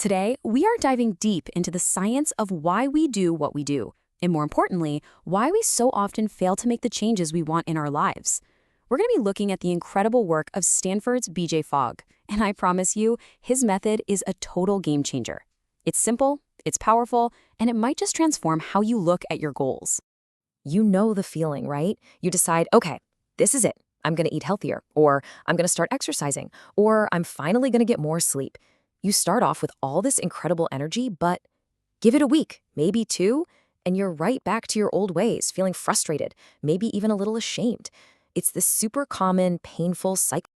Today, we are diving deep into the science of why we do what we do, and more importantly, why we so often fail to make the changes we want in our lives. We're going to be looking at the incredible work of Stanford's BJ Fogg, and I promise you, his method is a total game changer. It's simple, it's powerful, and it might just transform how you look at your goals. You know the feeling, right? You decide, okay, this is it. I'm going to eat healthier, or I'm going to start exercising, or I'm finally going to get more sleep. You start off with all this incredible energy, but give it a week, maybe two, and you're right back to your old ways, feeling frustrated, maybe even a little ashamed. It's this super common, painful cycle.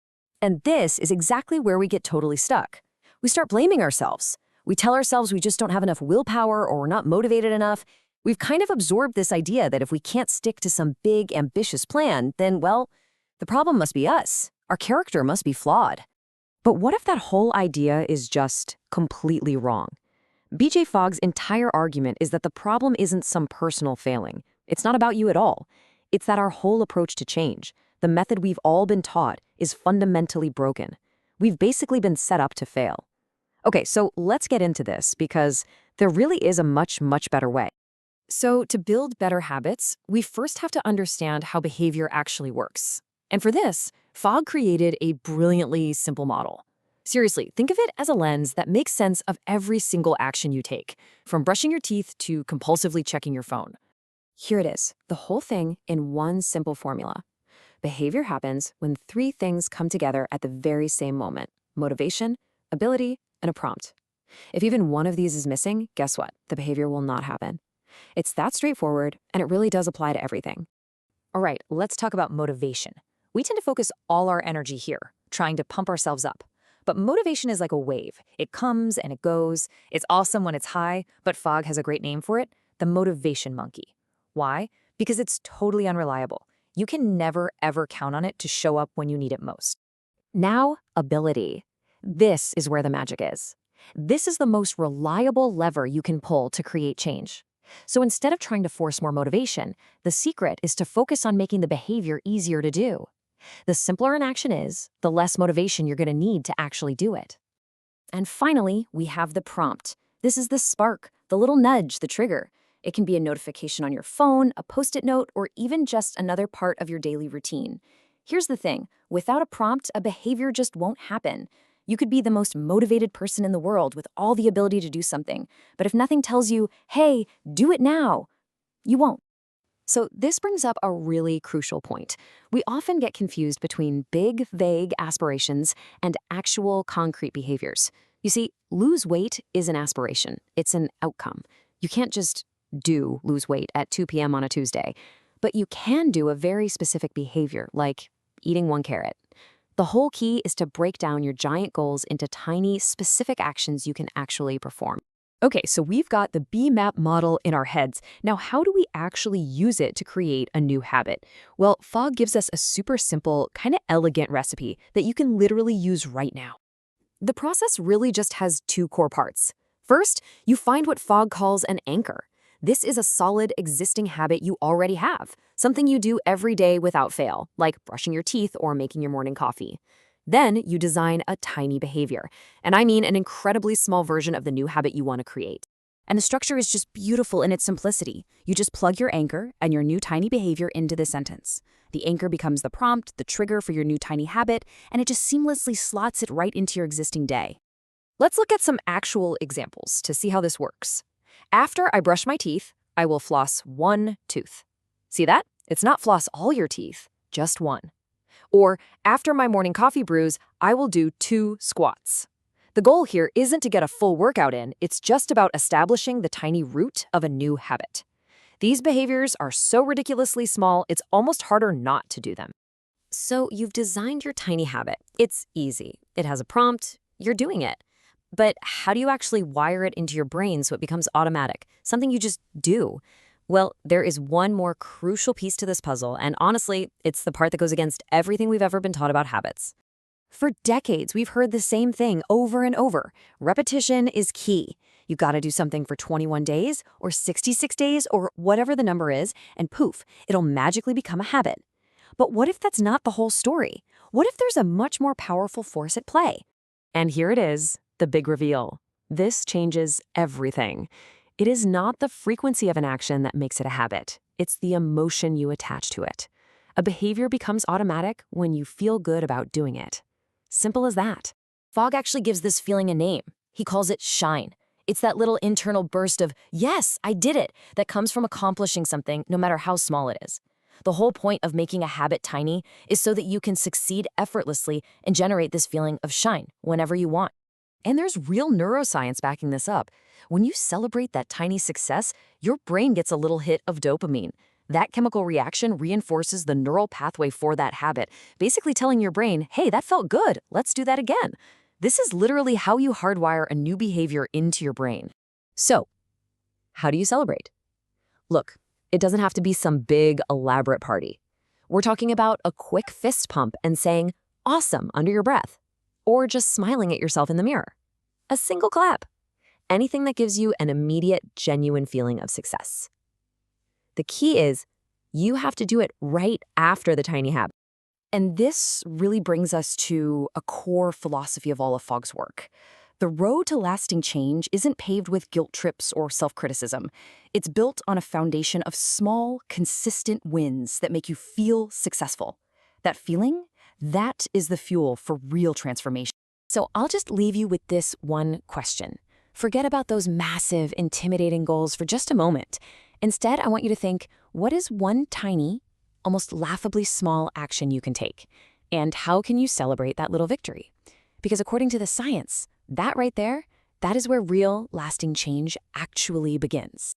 And this is exactly where we get totally stuck. We start blaming ourselves. We tell ourselves we just don't have enough willpower or we're not motivated enough. We've kind of absorbed this idea that if we can't stick to some big, ambitious plan, then, well, the problem must be us. Our character must be flawed. But what if that whole idea is just completely wrong? BJ Fogg's entire argument is that the problem isn't some personal failing. It's not about you at all. It's that our whole approach to change, the method we've all been taught, is fundamentally broken. We've basically been set up to fail. Okay, so let's get into this because there really is a much, much better way. So to build better habits, we first have to understand how behavior actually works. And for this, Fogg created a brilliantly simple model. Seriously, think of it as a lens that makes sense of every single action you take, from brushing your teeth to compulsively checking your phone. Here it is, the whole thing in one simple formula. Behavior happens when three things come together at the very same moment: motivation, ability, and a prompt. If even one of these is missing, guess what? The behavior will not happen. It's that straightforward, and it really does apply to everything. All right, let's talk about motivation. We tend to focus all our energy here, trying to pump ourselves up. But motivation is like a wave. It comes and it goes. It's awesome when it's high, but Fogg has a great name for it: the motivation monkey. Why? Because it's totally unreliable. You can never, ever count on it to show up when you need it most. Now, ability. This is where the magic is. This is the most reliable lever you can pull to create change. So instead of trying to force more motivation, the secret is to focus on making the behavior easier to do. The simpler an action is, the less motivation you're going to need to actually do it. And finally, we have the prompt. This is the spark, the little nudge, the trigger. It can be a notification on your phone, a post-it note, or even just another part of your daily routine. Here's the thing, without a prompt, a behavior just won't happen. You could be the most motivated person in the world with all the ability to do something, but if nothing tells you, hey, do it now, you won't. So this brings up a really crucial point. We often get confused between big, vague aspirations and actual concrete behaviors. You see, lose weight is an aspiration. It's an outcome. You can't just lose weight at 2 p.m. on a Tuesday, but you can do a very specific behavior, like eating 1 carrot. The whole key is to break down your giant goals into tiny, specific actions you can actually perform. Okay, so we've got the BMAP model in our heads. Now, how do we actually use it to create a new habit? Well, Fogg gives us a super simple, kind of elegant recipe that you can literally use right now. The process really just has 2 core parts. First, you find what Fogg calls an anchor. This is a solid, existing habit you already have, something you do every day without fail, like brushing your teeth or making your morning coffee. Then you design a tiny behavior, and I mean an incredibly small version of the new habit you want to create. And the structure is just beautiful in its simplicity. You just plug your anchor and your new tiny behavior into the sentence. The anchor becomes the prompt, the trigger for your new tiny habit, and it just seamlessly slots it right into your existing day. Let's look at some actual examples to see how this works. After I brush my teeth, I will floss 1 tooth. See that? It's not floss all your teeth, just 1. Or, after my morning coffee brews, I will do 2 squats. The goal here isn't to get a full workout in, it's just about establishing the tiny root of a new habit. These behaviors are so ridiculously small, it's almost harder not to do them. So you've designed your tiny habit. It's easy. It has a prompt. You're doing it. But how do you actually wire it into your brain so it becomes automatic, something you just do? Well, there is one more crucial piece to this puzzle, and honestly, it's the part that goes against everything we've ever been taught about habits. For decades, we've heard the same thing over and over. Repetition is key. You gotta do something for 21 days, or 66 days, or whatever the number is, and poof, it'll magically become a habit. But what if that's not the whole story? What if there's a much more powerful force at play? And here it is, the big reveal. This changes everything. It is not the frequency of an action that makes it a habit. It's the emotion you attach to it. A behavior becomes automatic when you feel good about doing it. Simple as that. Fogg actually gives this feeling a name. He calls it shine. It's that little internal burst of, yes, I did it, that comes from accomplishing something, no matter how small it is. The whole point of making a habit tiny is so that you can succeed effortlessly and generate this feeling of shine whenever you want. And there's real neuroscience backing this up. When you celebrate that tiny success, your brain gets a little hit of dopamine. That chemical reaction reinforces the neural pathway for that habit, basically telling your brain, hey, that felt good, let's do that again. This is literally how you hardwire a new behavior into your brain. So, how do you celebrate? Look, it doesn't have to be some big, elaborate party. We're talking about a quick fist pump and saying, awesome, under your breath. Or just smiling at yourself in the mirror. A single clap. Anything that gives you an immediate, genuine feeling of success. The key is, you have to do it right after the tiny habit. And this really brings us to a core philosophy of all of Fogg's work. The road to lasting change isn't paved with guilt trips or self-criticism. It's built on a foundation of small, consistent wins that make you feel successful. That feeling, that is the fuel for real transformation. So I'll just leave you with this one question. Forget about those massive, intimidating goals for just a moment. Instead, I want you to think, what is one tiny, almost laughably small action you can take? And how can you celebrate that little victory? Because according to the science, that right there, that is where real, lasting change actually begins.